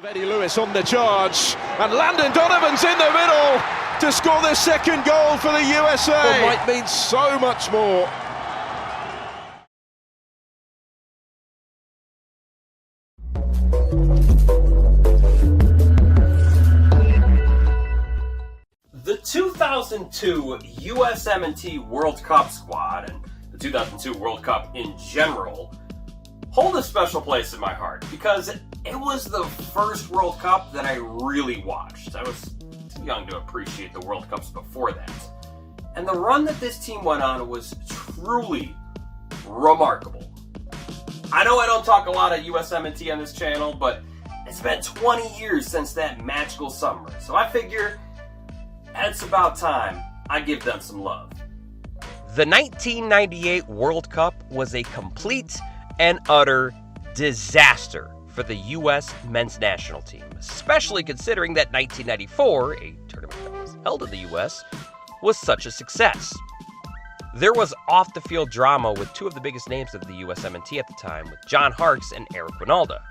Eddie Lewis on the charge, and Landon Donovan's in the middle to score the second goal for the USA. It might mean so much more. The 2002 USMNT World Cup squad and the 2002 World Cup in general hold a special place in my heart because it was the first World Cup that I really watched. I was too young to appreciate the World Cups before that. And the run that this team went on was truly remarkable. I know I don't talk a lot of USMNT on this channel, but it's been 20 years since that magical summer. So I figure it's about time I give them some love. The 1998 World Cup was a complete and utter disaster for the U.S. men's national team, especially considering that 1994, a tournament that was held in the U.S., was such a success. There was off-the-field drama with two of the biggest names of the USMNT at the time, with John Harkes and Eric Winalda.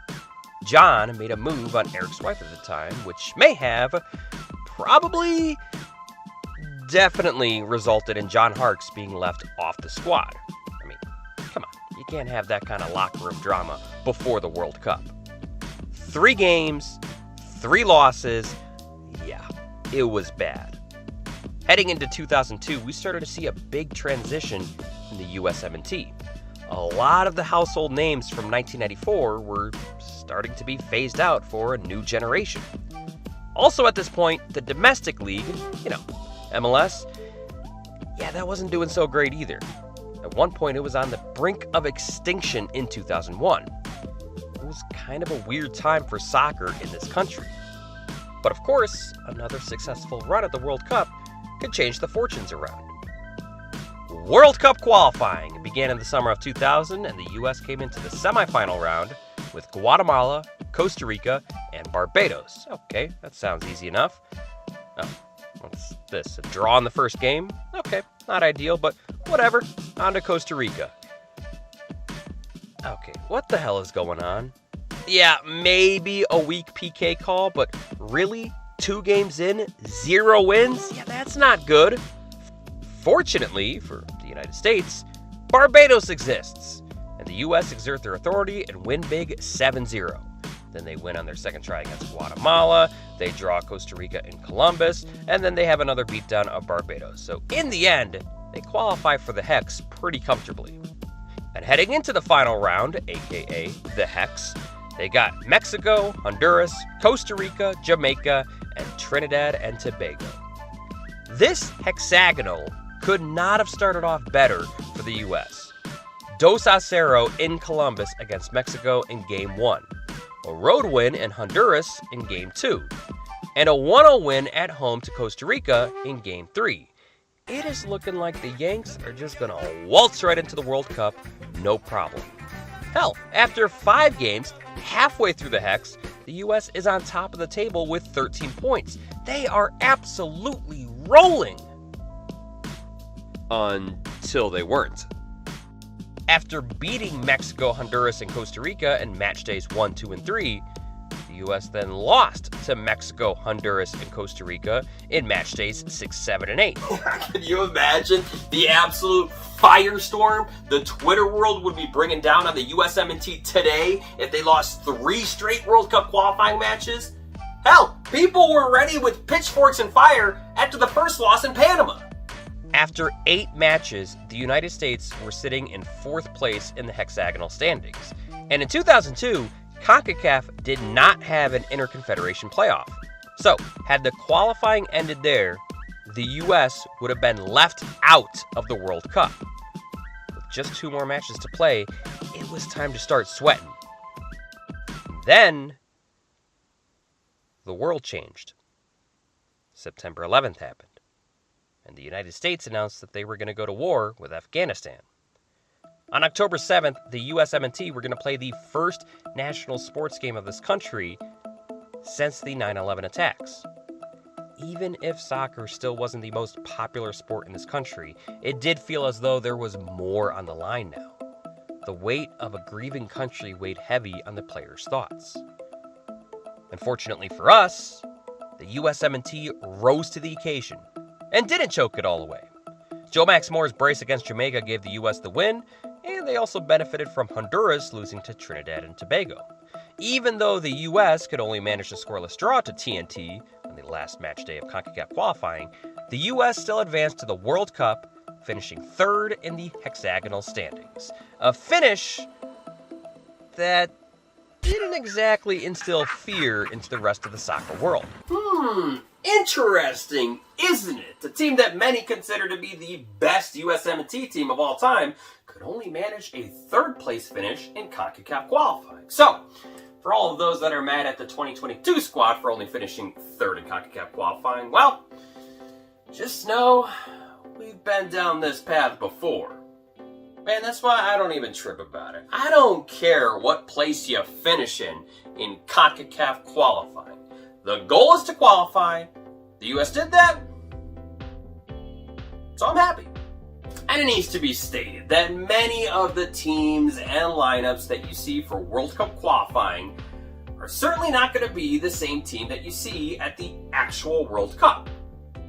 John made a move on Eric's wife at the time, which may have definitely resulted in John Harkes being left off the squad. I mean, come on, you can't have that kind of locker room drama before the World Cup. 3 games, 3 losses, yeah, it was bad. Heading into 2002, we started to see a big transition in the USMNT. A lot of the household names from 1994 were starting to be phased out for a new generation. Also at this point, the domestic league, MLS, that wasn't doing so great either. At one point, it was on the brink of extinction in 2001. It was kind of a weird time for soccer in this country. But of course, another successful run at the World Cup could change the fortunes around. World Cup qualifying began in the summer of 2000, and the U.S. came into the semifinal round with Guatemala, Costa Rica, and Barbados. Okay, that sounds easy enough. Oh, what's this? A draw in the first game? Okay, not ideal, but whatever. On to Costa Rica. Okay, what the hell is going on? Yeah, maybe a weak PK call, but really? 2 games in, 0 wins? Yeah, that's not good. Fortunately for the United States, Barbados exists, and the U.S. exert their authority and win big 7-0. Then they win on their second try against Guatemala, they draw Costa Rica in Columbus, and then they have another beatdown of Barbados. So in the end, they qualify for the Hex pretty comfortably. And heading into the final round, aka the Hex, they got Mexico, Honduras, Costa Rica, Jamaica, and Trinidad and Tobago. This hexagonal could not have started off better for the U.S. 2-0 in Columbus against Mexico in Game 1. A road win in Honduras in Game 2, and a 1-0 win at home to Costa Rica in Game 3. It is looking like the Yanks are just going to waltz right into the World Cup, no problem. Hell, after 5 games, halfway through the Hex, the U.S. is on top of the table with 13 points. They are absolutely rolling. Until they weren't. After beating Mexico, Honduras, and Costa Rica in match days 1, 2, and 3, the U.S. then lost to Mexico, Honduras, and Costa Rica in match days 6, 7, and 8. Can you imagine the absolute firestorm the Twitter world would be bringing down on the USMNT today if they lost 3 straight World Cup qualifying matches? Hell, people were ready with pitchforks and fire after the first loss in Panama. After 8 matches, the United States were sitting in 4th place in the hexagonal standings. And in 2002, CONCACAF did not have an interconfederation playoff. So, had the qualifying ended there, the U.S. would have been left out of the World Cup. With just 2 more matches to play, it was time to start sweating. Then, the world changed. September 11th happened, and the United States announced that they were going to go to war with Afghanistan. On October 7th, the USMNT were going to play the first national sports game of this country since the 9/11 attacks. Even if soccer still wasn't the most popular sport in this country, it did feel as though there was more on the line now. The weight of a grieving country weighed heavy on the players' thoughts. Unfortunately for us, the USMNT rose to the occasion and didn't choke it all away. Joe Max Moore's brace against Jamaica gave the US the win, and they also benefited from Honduras losing to Trinidad and Tobago. Even though the US could only manage a scoreless draw to TNT on the last match day of CONCACAF qualifying, the US still advanced to the World Cup, finishing third in the hexagonal standings. A finish that didn't exactly instill fear into the rest of the soccer world. Interesting, isn't it? The team that many consider to be the best USMNT team of all time could only manage a third place finish in CONCACAF qualifying. So, for all of those that are mad at the 2022 squad for only finishing third in CONCACAF qualifying, well, just know we've been down this path before. Man, that's why I don't even trip about it. I don't care what place you finish in CONCACAF qualifying. The goal is to qualify. The US did that, so I'm happy. And it needs to be stated that many of the teams and lineups that you see for World Cup qualifying are certainly not going to be the same team that you see at the actual World Cup.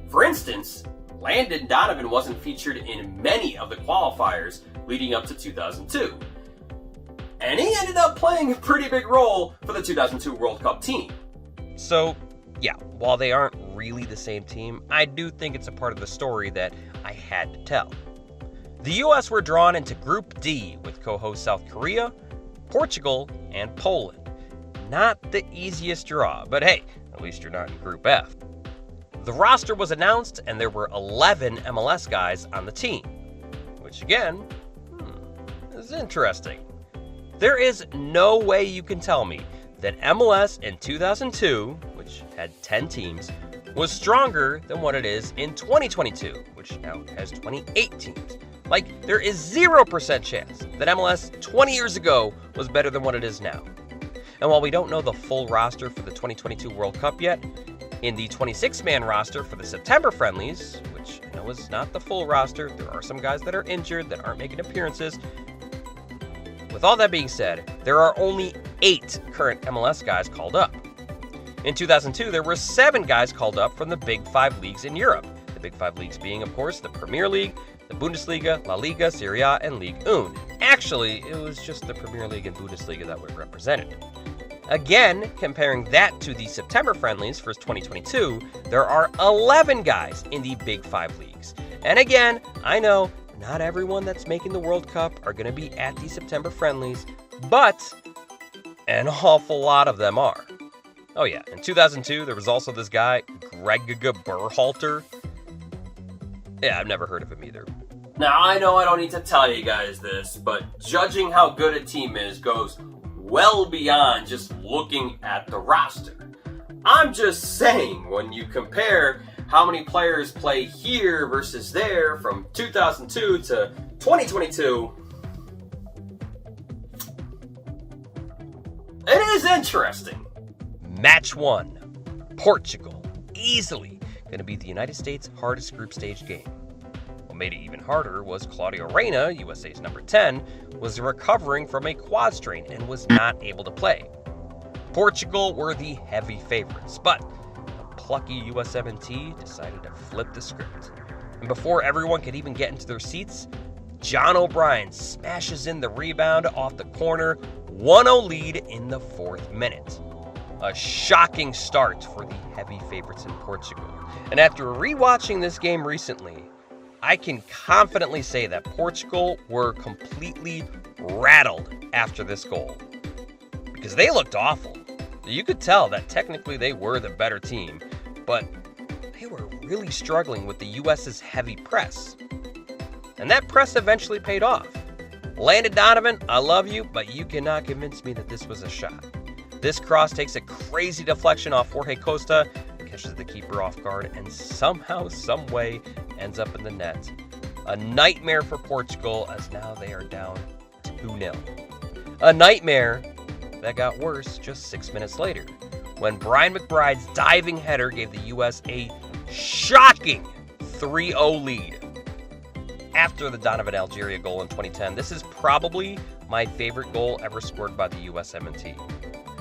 For instance, Landon Donovan wasn't featured in many of the qualifiers leading up to 2002. And he ended up playing a pretty big role for the 2002 World Cup team. So, yeah, while they aren't really the same team, I do think it's a part of the story that I had to tell. The US were drawn into Group D with co-host South Korea, Portugal, and Poland. Not the easiest draw, but hey, at least you're not in Group F. The roster was announced and there were 11 MLS guys on the team, which again, is interesting. There is no way you can tell me that MLS in 2002, which had 10 teams, was stronger than what it is in 2022, which now has 28 teams. Like, there is 0% chance that MLS 20 years ago was better than what it is now. And while we don't know the full roster for the 2022 World Cup yet, in the 26-man roster for the September friendlies, which I know is not the full roster, there are some guys that are injured that aren't making appearances. With all that being said, there are only 8 current MLS guys called up. In 2002, there were 7 guys called up from the Big 5 leagues in Europe. The Big 5 leagues being, of course, the Premier League, the Bundesliga, La Liga, Serie A, and Ligue 1. Actually, it was just the Premier League and Bundesliga that were represented. Again, comparing that to the September friendlies for 2022, there are 11 guys in the Big 5 leagues. And again, I know not everyone that's making the World Cup are going to be at the September friendlies, but an awful lot of them are. Oh yeah, in 2002, there was also this guy, Greg Berhalter. Yeah, I've never heard of him either. Now, I know I don't need to tell you guys this, but judging how good a team is goes well beyond just looking at the roster. I'm just saying, when you compare how many players play here versus there from 2002 to 2022, it is interesting. Match 1, Portugal. Easily going to be the United States' hardest group stage game. What made it even harder was Claudio Reyna, USA's number 10, was recovering from a quad strain and was not able to play. Portugal were the heavy favorites, but the plucky USMNT decided to flip the script. And before everyone could even get into their seats, John O'Brien smashes in the rebound off the corner, 1-0 lead in the 4th minute. A shocking start for the heavy favorites in Portugal. And after rewatching this game recently, I can confidently say that Portugal were completely rattled after this goal. Because they looked awful. You could tell that technically they were the better team, but they were really struggling with the US's heavy press. And that press eventually paid off. Landon Donovan, I love you, but you cannot convince me that this was a shot. This cross takes a crazy deflection off Jorge Costa, catches the keeper off guard, and somehow, someway ends up in the net. A nightmare for Portugal, as now they are down 2-0. A nightmare that got worse just 6 minutes later, when Brian McBride's diving header gave the US a shocking 3-0 lead. After the Donovan Algeria goal in 2010, this is probably my favorite goal ever scored by the USMNT.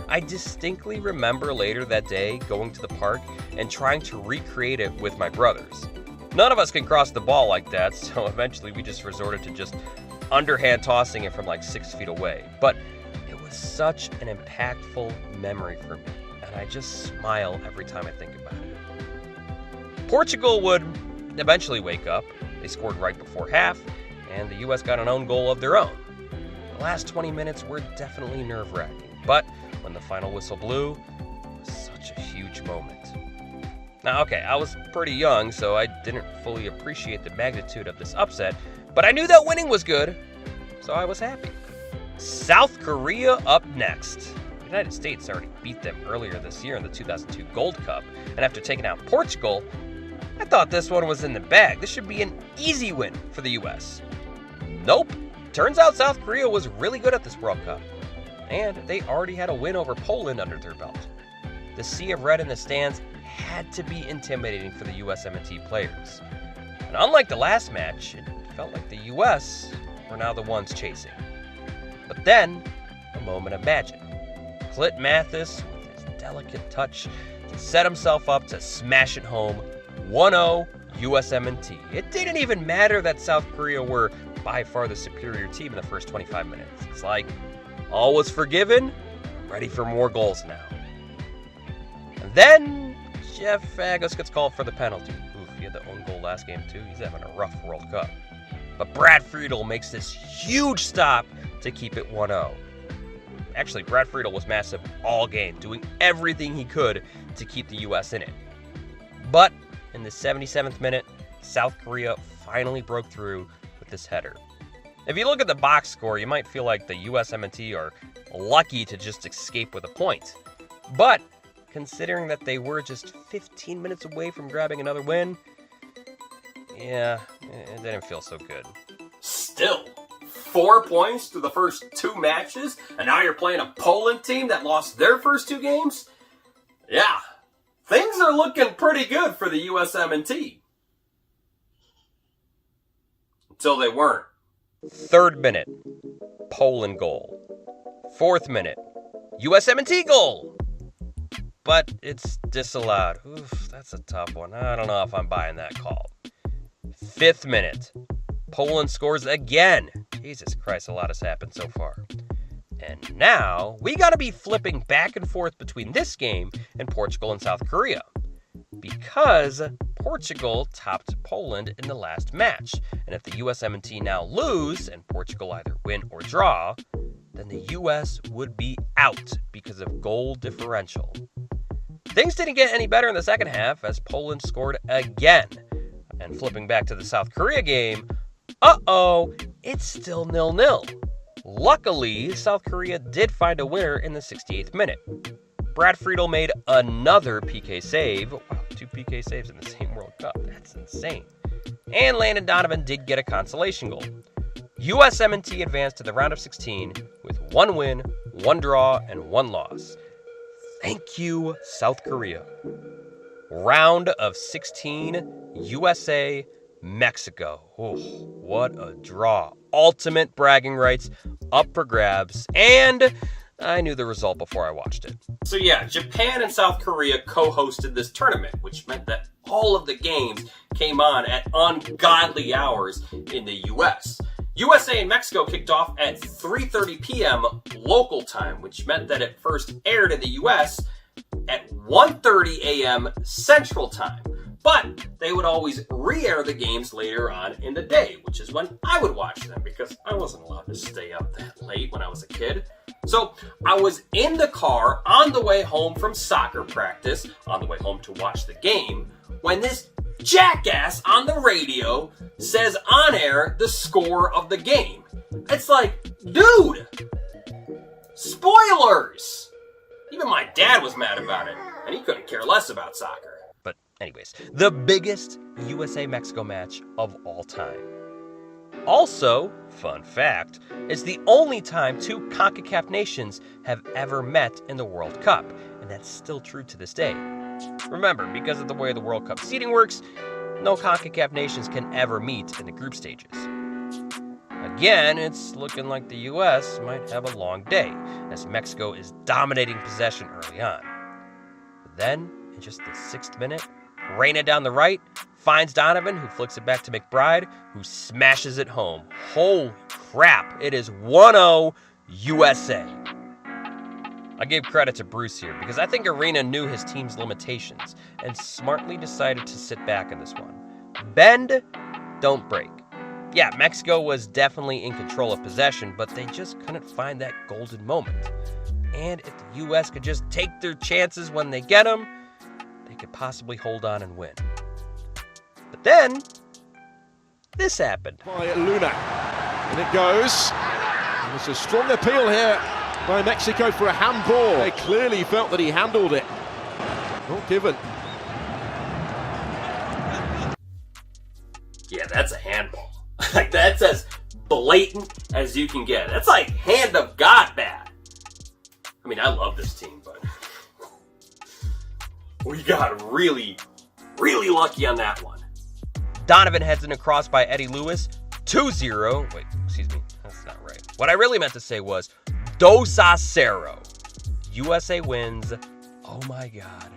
I distinctly remember later that day going to the park and trying to recreate it with my brothers. None of us can cross the ball like that, so eventually we just resorted to just underhand tossing it from like 6 feet away. But it was such an impactful memory for me, and I just smile every time I think about it. Portugal would eventually wake up. They scored right before half, and the US got an own goal of their own. The last 20 minutes were definitely nerve-wracking, but when the final whistle blew, it was such a huge moment. Now, okay, I was pretty young, so I didn't fully appreciate the magnitude of this upset, but I knew that winning was good, so I was happy. South Korea up next. The United States already beat them earlier this year in the 2002 Gold Cup, and after taking out Portugal, I thought this one was in the bag. This should be an easy win for the US. Nope. Turns out South Korea was really good at this World Cup, and they already had a win over Poland under their belt. The sea of red in the stands had to be intimidating for the USMNT players. And unlike the last match, it felt like the US were now the ones chasing. But then, a moment of magic. Clint Mathis, with his delicate touch, set himself up to smash it home, 1-0 USMNT. It didn't even matter that South Korea were by far the superior team in the first 25 minutes. It's like, all was forgiven, ready for more goals now. And then, Jeff Agus gets called for the penalty. Oof, he had the own goal last game too. He's having a rough World Cup. But Brad Friedel makes this huge stop to keep it 1-0. Actually, Brad Friedel was massive all game, doing everything he could to keep the US in it. But in the 77th minute, South Korea finally broke through with this header. If you look at the box score, you might feel like the USMNT are lucky to just escape with a point. But considering that they were just 15 minutes away from grabbing another win, yeah, it didn't feel so good. Still, 4 points through the first 2 matches, and now you're playing a Poland team that lost their first 2 games? Yeah, things are looking pretty good for the USMNT. Until they weren't. 3rd minute, Poland goal. 4th minute, USMNT goal. But it's disallowed. Oof, that's a tough one. I don't know if I'm buying that call. 5th minute, Poland scores again. Jesus Christ, a lot has happened so far. And now, we gotta be flipping back and forth between this game and Portugal and South Korea. Because Portugal topped Poland in the last match. And if the USMNT now lose, and Portugal either win or draw, then the US would be out because of goal differential. Things didn't get any better in the second half as Poland scored again. And flipping back to the South Korea game, it's still 0-0. Luckily, South Korea did find a winner in the 68th minute. Brad Friedel made another PK save. Wow, 2 PK saves in the same World Cup. That's insane. And Landon Donovan did get a consolation goal. USMNT advanced to the round of 16 with 1 win, 1 draw, and 1 loss. Thank you, South Korea. Round of 16, USA, Mexico. Oh, what a draw. Ultimate bragging rights up for grabs, and I knew the result before I watched it. So yeah, Japan and South Korea co-hosted this tournament, which meant that all of the games came on at ungodly hours in the US. USA and Mexico kicked off at 3:30 p.m. local time, which meant that it first aired in the US at 1:30 a.m. Central Time. But they would always re-air the games later on in the day, which is when I would watch them because I wasn't allowed to stay up that late when I was a kid. So I was in the car on the way home from soccer practice, on the way home to watch the game, when this jackass on the radio says on air the score of the game. It's like, dude, spoilers! Even my dad was mad about it, and he couldn't care less about soccer. But anyways, the biggest USA-Mexico match of all time. Also, fun fact, it's the only time 2 CONCACAF nations have ever met in the World Cup, and that's still true to this day. Remember, because of the way the World Cup seeding works, no CONCACAF nations can ever meet in the group stages. again, it's looking like the U.S. might have a long day, as Mexico is dominating possession early on. But then, in just the 6th minute, Reyna down the right finds Donovan, who flicks it back to McBride, who smashes it home. Holy crap, it is 1-0 USA. I gave credit to Bruce here because I think Arena knew his team's limitations and smartly decided to sit back in this one. Bend, don't break. Yeah, Mexico was definitely in control of possession, but they just couldn't find that golden moment. And if the U.S. could just take their chances when they get them, they could possibly hold on and win. But then, this happened. By Luna, and it goes. There's a strong appeal here by Mexico for a handball. They clearly felt that he handled it. Not given. Yeah, that's a handball. Like, that's as blatant as you can get. That's like hand of God bad. I mean, I love this team, but we got really, really lucky on that one. Donovan heads in a cross by Eddie Lewis. 2-0. Wait, excuse me. That's not right. What I really meant to say was 2-0. USA wins. Oh my God.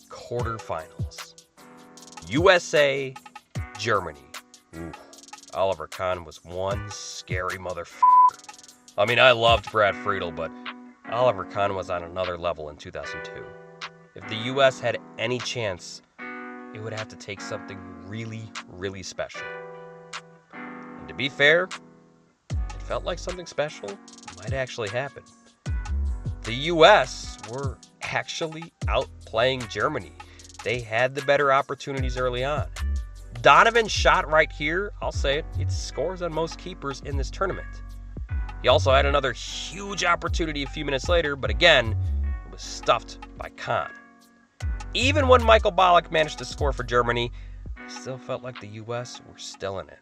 Quarterfinals. USA, Germany. Ooh, Oliver Kahn was one scary motherfucker. I mean, I loved Brad Friedel, but Oliver Kahn was on another level in 2002. If the U.S. had any chance, it would have to take something really, really special. And to be fair, it felt like something special might actually happen. The U.S. were actually outplaying Germany. They had the better opportunities early on. Donovan shot right here. I'll say it. He scores on most keepers in this tournament. He also had another huge opportunity a few minutes later, but again, it was stuffed by Kahn. Even when Michael Ballack managed to score for Germany, I still felt like the U.S. were still in it.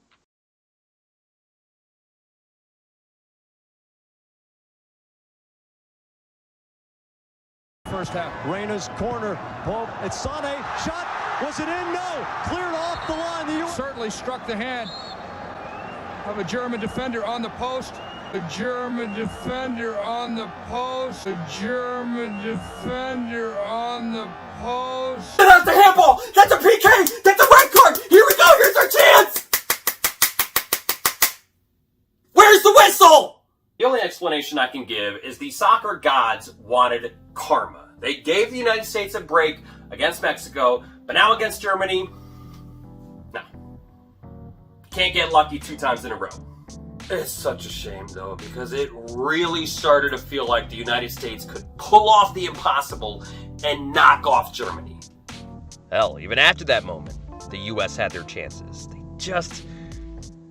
First half, Reyna's corner, it's Sane, shot, was it in? No, cleared off the line. The U.S. certainly struck the hand of a German defender on the post. A German defender on the post. A German defender on the post. That's the handball! That's a PK! That's a red card! Here we go! Here's our chance! Where's the whistle? The only explanation I can give is the soccer gods wanted karma. They gave the United States a break against Mexico, but now against Germany, no. Can't get lucky 2 times in a row. It's such a shame, though, because it really started to feel like the United States could pull off the impossible and knock off Germany. Hell, even after that moment, the U.S. had their chances. They just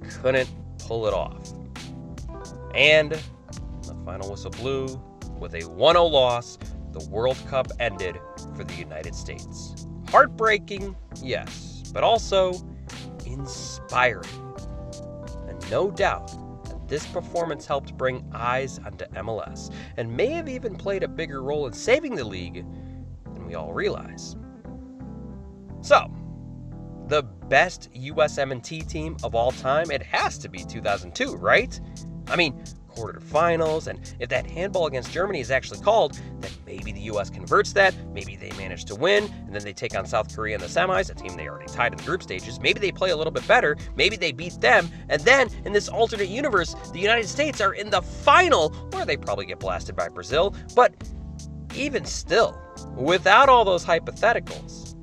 couldn't pull it off. And the final whistle blew. With a 1-0 loss, the World Cup ended for the United States. Heartbreaking, yes, but also inspiring. And no doubt that this performance helped bring eyes onto MLS and may have even played a bigger role in saving the league than we all realize. So, the best USMNT team of all time, it has to be 2002, right? I mean, quarterfinals, and if that handball against Germany is actually called, then maybe the U.S. converts that, maybe they manage to win, and then they take on South Korea in the semis, a team they already tied in the group stages. Maybe they play a little bit better, maybe they beat them, and then in this alternate universe, the United States are in the final, where they probably get blasted by Brazil. But even still, without all those hypotheticals,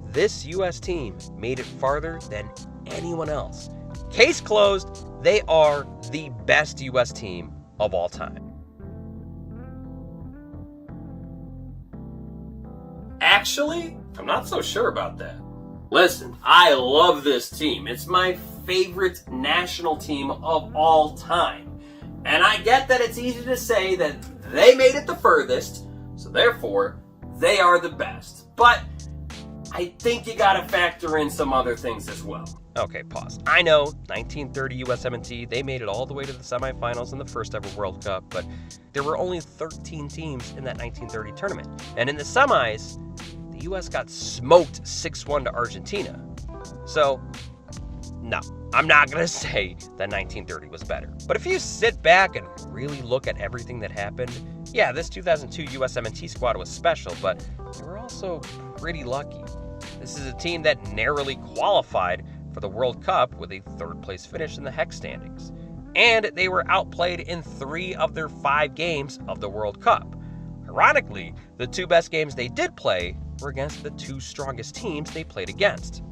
this U.S. team made it farther than anyone else. Case closed, they are the best U.S. team of all time. Actually, I'm not so sure about that. Listen, I love this team. It's my favorite national team of all time. And I get that it's easy to say that they made it the furthest, so therefore, they are the best. But I think you gotta factor in some other things as well. Okay, pause. I know, 1930 USMNT, they made it all the way to the semifinals in the first ever World Cup, but there were only 13 teams in that 1930 tournament. And in the semis, the US got smoked 6-1 to Argentina. So, no, I'm not going to say that 1930 was better. But if you sit back and really look at everything that happened, yeah, this 2002 USMNT squad was special, but they were also pretty lucky. This is a team that narrowly qualified for the World Cup with a third-place finish in the Hex standings. And they were outplayed in 3 of their 5 games of the World Cup. Ironically, the 2 best games they did play were against the 2 strongest teams they played against.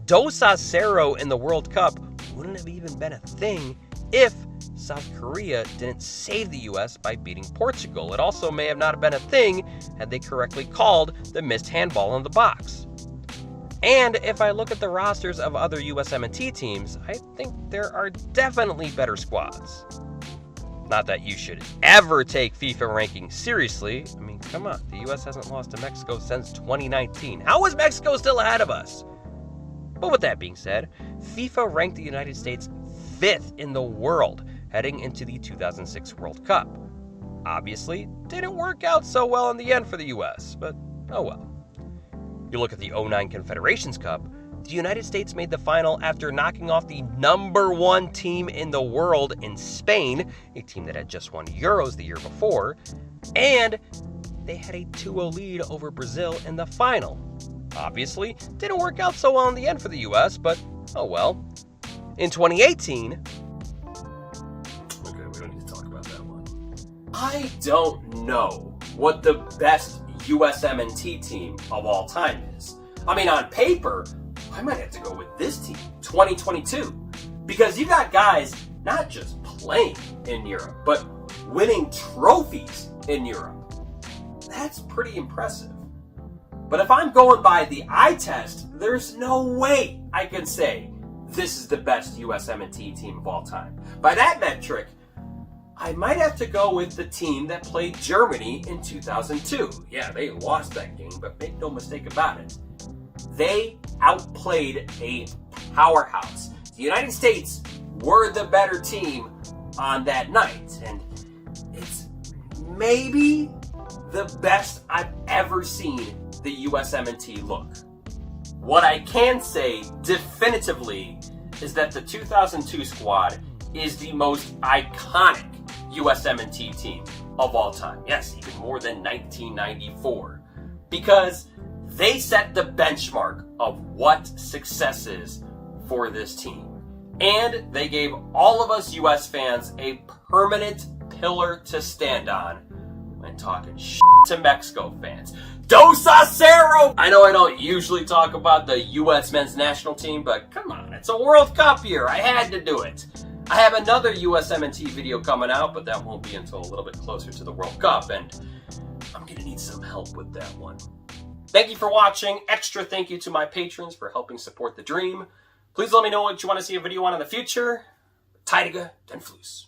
Cero in the World Cup wouldn't have even been a thing if South Korea didn't save the US by beating Portugal. It also may have not been a thing had they correctly called the missed handball in the box. And if I look at the rosters of other USMNT teams, I think there are definitely better squads. Not that you should ever take FIFA rankings seriously. I mean, come on, the US hasn't lost to Mexico since 2019. How is Mexico still ahead of us? But with that being said, FIFA ranked the United States 5th in the world heading into the 2006 World Cup. Obviously, didn't work out so well in the end for the US, but oh well. You look at the 2009 Confederations Cup, the United States made the final after knocking off the #1 team in the world in Spain, a team that had just won Euros the year before, and they had a 2-0 lead over Brazil in the final. Obviously, didn't work out so well in the end for the US, but oh well. In 2018... Okay, we don't need to talk about that one. I don't know what the best USMNT team of all time is. I mean, on paper, I might have to go with this team, 2022. Because you got guys not just playing in Europe, but winning trophies in Europe. That's pretty impressive. But if I'm going by the eye test, there's no way I can say this is the best USMNT team of all time. By that metric, I might have to go with the team that played Germany in 2002. Yeah, they lost that game, but make no mistake about it. They outplayed a powerhouse. The United States were the better team on that night, and it's maybe the best I've ever seen the USMNT look. What I can say definitively is that the 2002 squad is the most iconic USMNT team of all time. Yes, even more than 1994. Because they set the benchmark of what success is for this team. And they gave all of us US fans a permanent pillar to stand on when talking shit to Mexico fans. Cero! I know I don't usually talk about the US men's national team, but come on, it's a World Cup year. I had to do it. I have another USMNT video coming out, but that won't be until a little bit closer to the World Cup, and I'm gonna need some help with that one. Thank you for watching. Extra thank you to my patrons for helping support the dream. Please let me know what you want to see a video on in the future. Tidiga den Fluss.